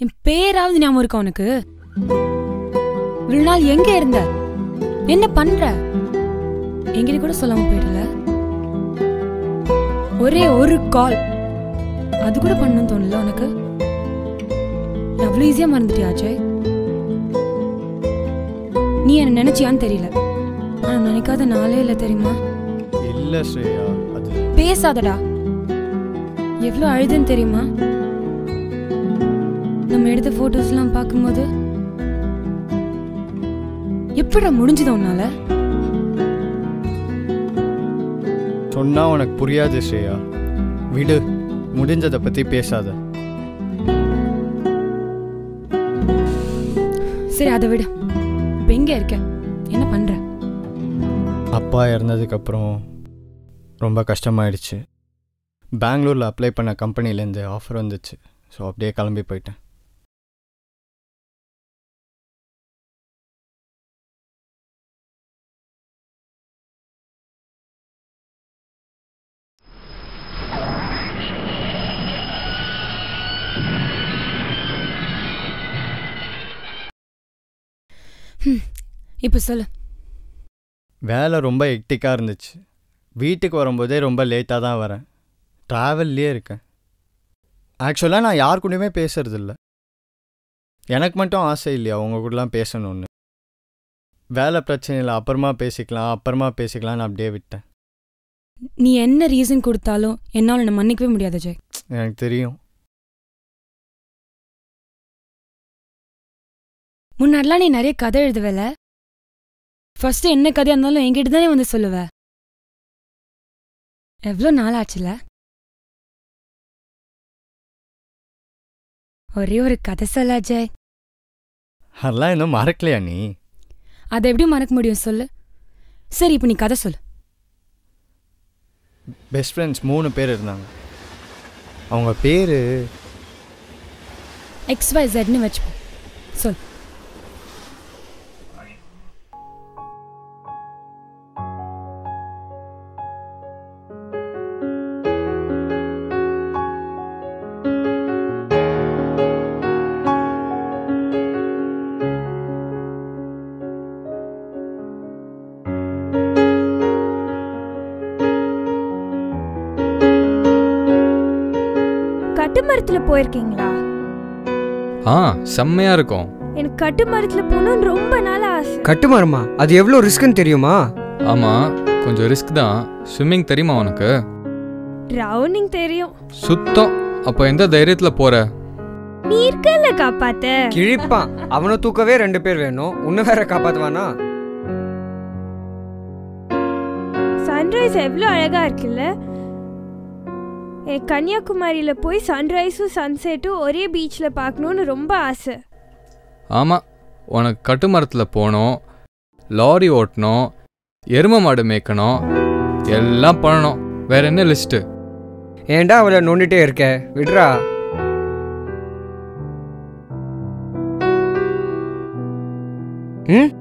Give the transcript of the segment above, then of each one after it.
என் பேராவது ஞாபகம் இருக்கா உனக்கு? இவ்வளவு நாள் எங்க இருந்த? என்ன பண்ற? எங்கிட்ட கூட சொல்லாம போயிடல. ஒரே ஒரு கால் அது கூட பண்ணணும்னு தோணல உனக்கு? அவ்வளவு ஈஸியா மறந்துட்டியா அஜய்? நீ என்ன நினைச்சியான்னு தெரியல, ஆனா நினைக்காத நாளே இல்ல தெரியுமா? இல்ல ஸ்ரேயா, அது பேசாதடா. எவ்வளவு அழுதுன்னு தெரியுமா நம்ம எடுத்த போட்டோஸ் எல்லாம் பார்க்கும்போது? எப்படா முடிஞ்சது உன்னால? சொன்னா உனக்கு புரியாது ஸ்ரேயா. விடு, முடிஞ்சதை பத்தி பேசாத. சரி அதை விடு. இப்ப எங்க இருக்க? என்ன பண்ற? அப்பா இறந்ததுக்கு அப்புறம் ரொம்ப கஷ்டமாயிடுச்சு. பெங்களூரில் அப்ளை பண்ண கம்பெனிலேருந்து ஆஃபர் வந்துச்சு. ஸோ அப்படியே கிளம்பி போயிட்டேன். இப்ப சொல்லு. வேலை ரொம்ப ஹெக்டிக்காக இருந்துச்சு. வீட்டுக்கு வரும்போதே ரொம்ப லேட்டாக தான் வரேன். ட்ராவல்லையே இருக்கேன். ஆக்சுவலாக நான் யார் கூடயுமே பேசுறதில்ல. எனக்கு மட்டும் ஆசை இல்லையா உங்கள் கூடலாம் பேசணுன்னு. வேலை பிரச்சனையில் அப்புறமா பேசிக்கலாம்னு அப்படியே விட்டேன். நீ என்ன ரீசன் கொடுத்தாலும் என்னால் என்னை மன்னிக்கவே முடியாது அஜய். எனக்கு தெரியும். முன்னாடிலாம் நீ நிறைய கதை எழுதுவல. ஃபர்ஸ்ட் என்ன கதையா இருந்தாலும் என்கிட்ட தானே வந்து சொல்லுவ. எவ்வளோ நாள் ஆச்சுல? ஒரே ஒரு கதை சொல்ல அஜய். அதெல்லாம் இன்னும் மறக்கலையா நீ? அதை எப்படி மறக்க முடியும் சொல்லு. சரி இப்போ நீ கதை சொல்லு. பெஸ்ட் ஃப்ரெண்ட்ஸ் 3 பேர் இருந்தாங்க. அவங்க பேர் XYZன்னு வச்சுப்போம். சொல். கட்டுமரத்துல போயிருக்கீங்களா? செம்மையா இருக்கும். எனக்கு கட்டுமரத்துல போகணும்னு ரொம்ப நாள் ஆசை. கட்டுமரமா? அது எவ்வளோ ரிஸ்க்னு தெரியுமா? ஆமா, கொஞ்சம் ரிஸ்க் தான். ஸ்விம்மிங் தெரியுமா உனக்கு? ரவுண்டிங் தெரியும். சுத்தம். அப்ப எந்த தைரியத்துல போற? நீ இருக்கல காப்பாத்த. கிழிப்பான். அவனை தூக்கவே 2 பேர் வேணும், உன்னை வேற காப்பாத்துவானா? சன்ரைஸ் எவ்வளோ அழகா இருக்குல்ல. கன்னியாகுமரியில போய் சன்ரைஸும் சன்செட்டும் ஒரே பீச்ல பார்க்கணும்னு ரொம்ப ஆசை. ஆமா, உனக்கு கட்டுமரத்துல போகணும், லாரி ஓட்டணும், எரும மாடு மேய்க்கணும், எல்லாம் பண்ணணும். வேற என்ன லிஸ்ட்? ஏன்டா அவளை நோண்டிட்டே இருக்க? விட்றா. ம்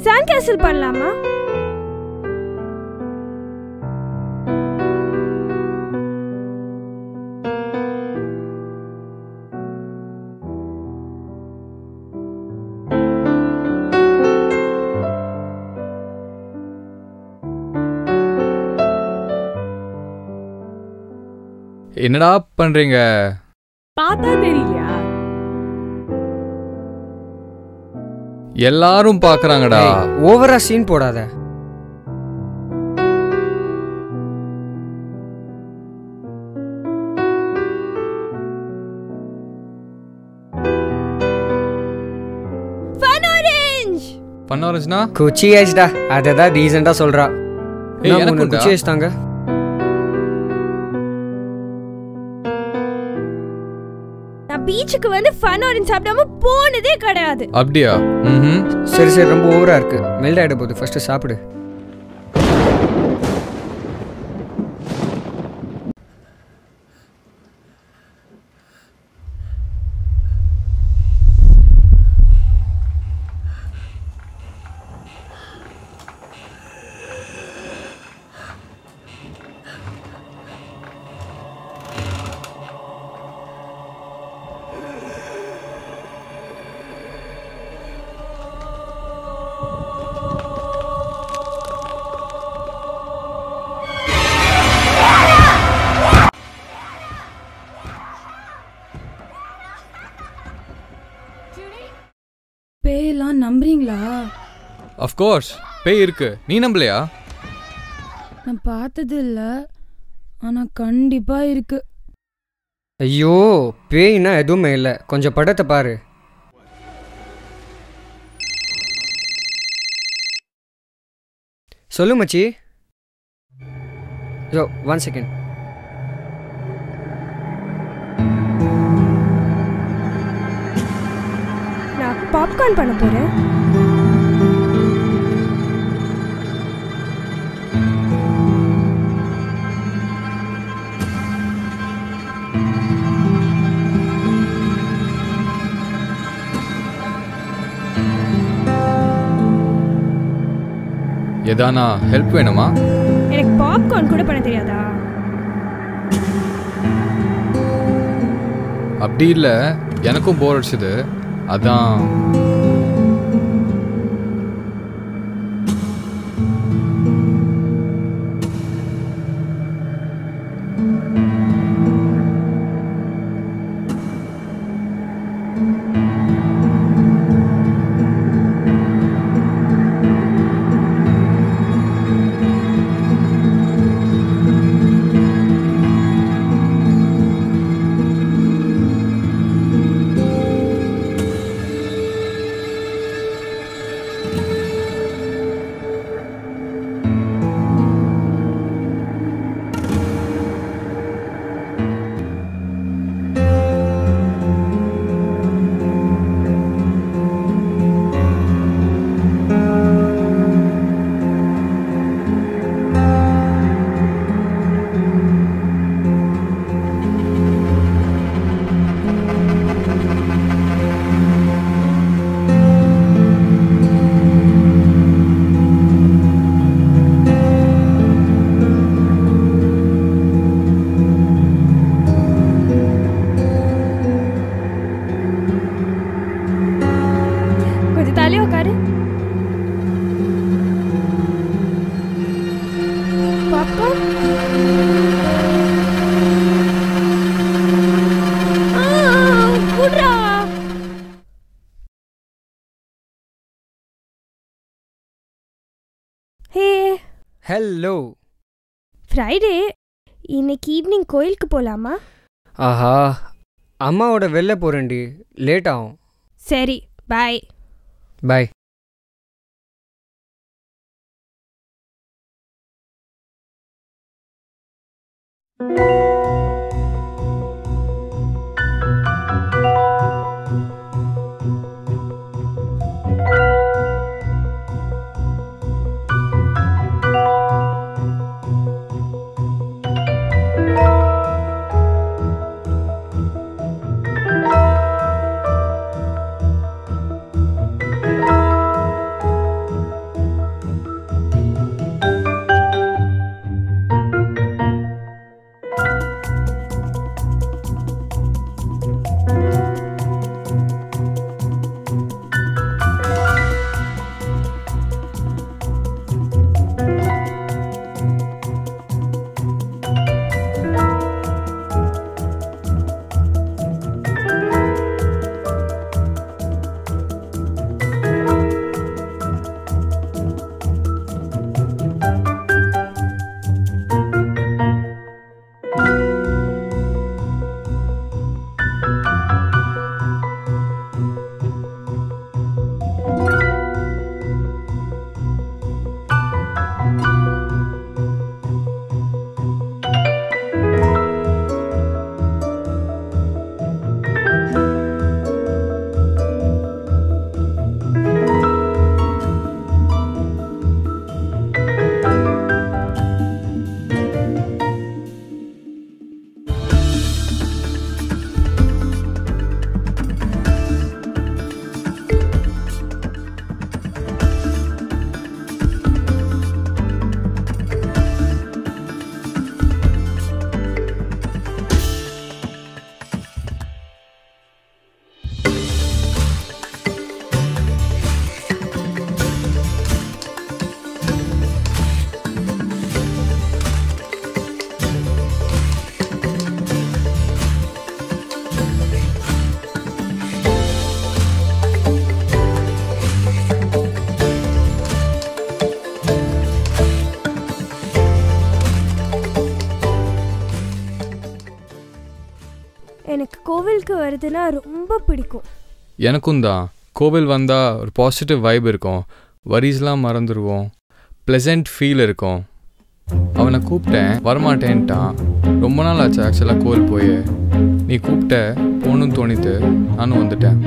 சாண்ட் கேசல் பண்ணலாமா? என்னடா பண்றீங்க? பார்த்தா தெரியலையா? எல்லாரும் பாக்குறாங்கடா. ஓவரா சீன் போடாத. ஃபன் ஆரஞ்சுனா குச்சி ஏஜ்டா. அததான் டீசெண்டா சொல்றா. எனக்கு குச்சி ஏஜ் தாங்க. நான் பீச்சுக்கு வந்து ஃபன் ஆரஞ்சு சாப்பிடாம போனதே கிடையாது. அப்படியா? சரி சரி, ரொம்ப ஓவரா இருக்கு. மெல்ட் ஆயிட போகுது. ஃபர்ஸ்ட் சாப்பிடு. அஃப்கோர்ஸ் பேய் இருக்கு, நீ நம்பலையா? நான் பார்த்தது இல்ல, ஆனா கண்டிப்பா இருக்கு. ஐயோ, பேய்னா எதுவுமே இல்லை, கொஞ்சம் படத்தை பாரு. சொல்லு மச்சி. யோ 1 செகண்ட். நான் பாப்கார்ன் பண்ண போகிறேன். எதானா ஹெல்ப் வேணுமா? எனக்கு பாப்கார்ன் கூட பண்ண தெரியாதா? அப்படி இல்லை, எனக்கும் போர் அடிச்சுது, அதான். தலையோ உட்காரு. பாப்கார்ன் குட்ரா. Hey hello. ஃப்ரைடே, இன்னைக்கு ஈவினிங் கோயிலுக்கு போகலாமா? ஆஹா, அம்மாவோட வெளில போகிறேன்டி, லேட் ஆகும். சரி, பாய். பாய். எனக்கு கோவிலுக்கு வருதுன்னா ரொம்ப பிடிக்கும். எனக்கும் தான். கோவில் வந்தால் ஒரு பாசிட்டிவ் வைப் இருக்கும், வரிஸ்லாம் மறந்துடுவோம், ப்ளசண்ட் ஃபீல் இருக்கும். அவனை கூப்பிட்டேன், வரமாட்டேன்ட்டான். ரொம்ப நாள் ஆச்சு ஆக்சுவலாக கோவில் போய். நீ கூப்பிட்ட, போகணுன்னு தோணித்து, நானும் வந்துட்டேன்.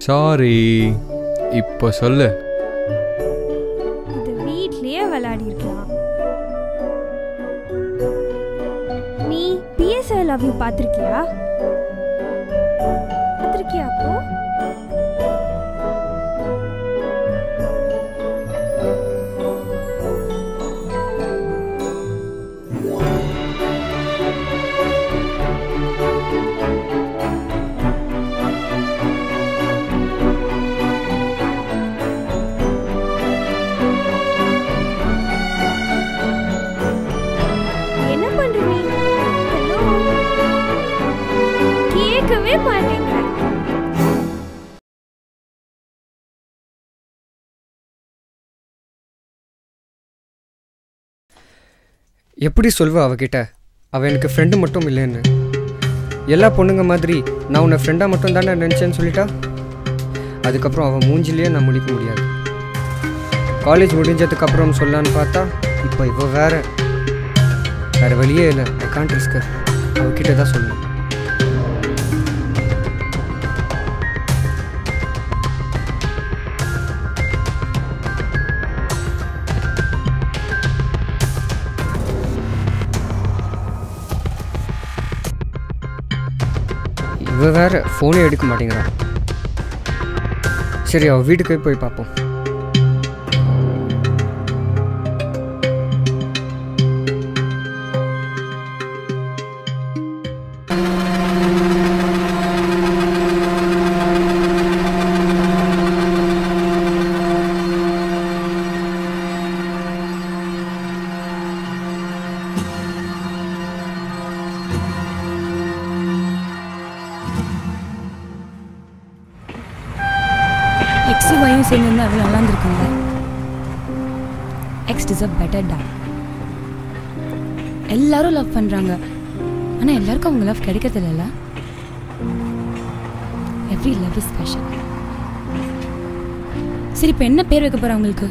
சாரி, இப்போ சொல்லு. இது வீட்லயே விளையாடி இருக்கலாம். நீ PS I Love You பார்த்திருக்கியா? அப்போ கேட்கவே மாட்டேங்க. எப்படி சொல்வ அவகிட்ட? அவள் எனக்கு ஃப்ரெண்டு மட்டும் இல்லைன்னு. எல்லா பொண்ணுங்க மாதிரி நான் உன்னை ஃப்ரெண்டாக மட்டும் தானே நினச்சேன்னு சொல்லிட்டா. அதுக்கப்புறம் அவள் மூஞ்சிலேயே நான் முடிக்க முடியாது. காலேஜ் முடிஞ்சதுக்கப்புறம் சொல்லலான்னு பார்த்தா இப்போ இவ வேறு வழியே இல்லை. I can't risk. அவகிட்ட தான் சொல்லணும். இவ வேற ஃபோனே எடுக்க மாட்டேங்கிறான். சரி, அவள் வீட்டுக்கு போய் பார்ப்போம். எக்ஸும் வையும் சேர்ந்து அவ்வளோ நல்லா இருந்திருக்குங்க. எக்ஸ் டிசர்வ் பெட்டர் டா. எல்லாரும் லவ் பண்ணுறாங்க, ஆனால் எல்லாருக்கும் அவங்க லவ் கிடைக்கிறது இல்லைல்ல. Every love is special. சரி, இப்போ என்ன பேர் வைக்க போகிற அவங்களுக்கு?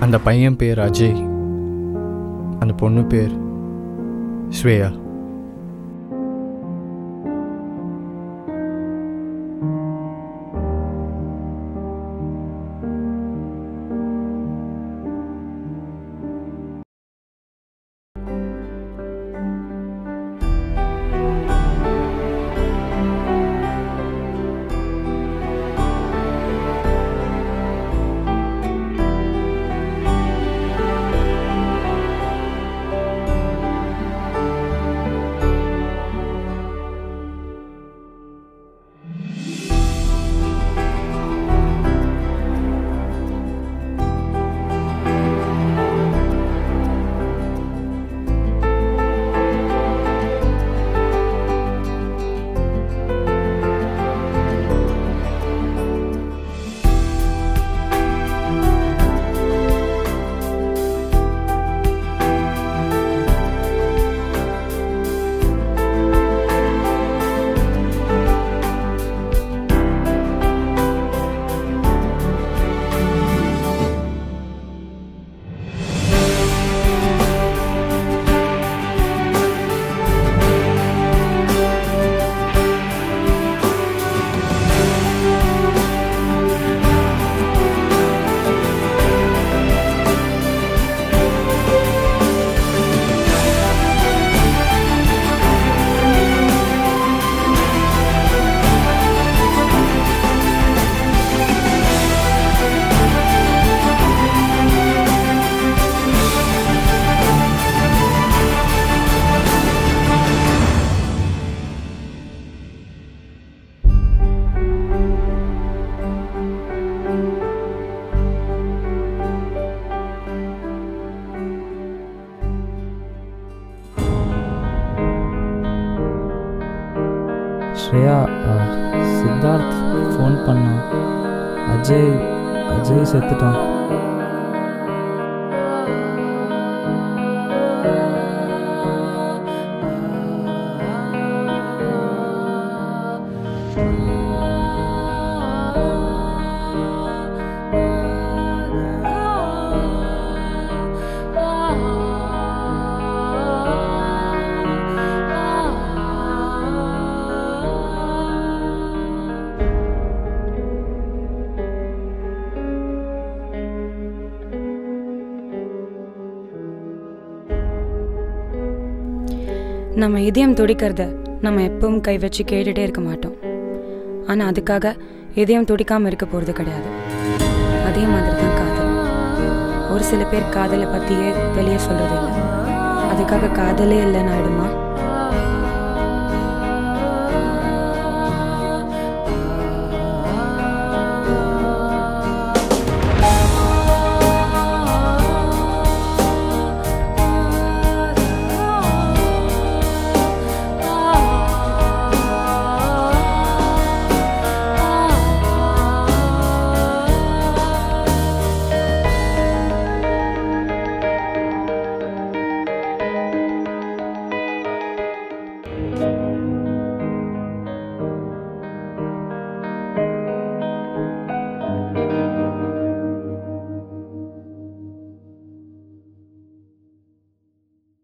அந்த பையன் பேர் அஜய், அந்த பொண்ணு பேர் ஸ்வேயா. ஸ்ரேயா, சித்தார்த் ஃபோன் பண்ணான். அஜய் செத்துட்டான். நம்ம இதயம் துடிக்கிறத நம்ம எப்பவும் கை வச்சு கேட்டுகிட்டே இருக்க மாட்டோம். ஆனால் அதுக்காக இதயம் துடிக்காமல் இருக்க போகிறது கிடையாது. அதே மாதிரி தான் காதல். ஒரு சில பேர் காதலை பற்றியே வெளியே சொல்கிறது இல்லை. அதுக்காக காதலே இல்லைன்னு ஆயிடுமா?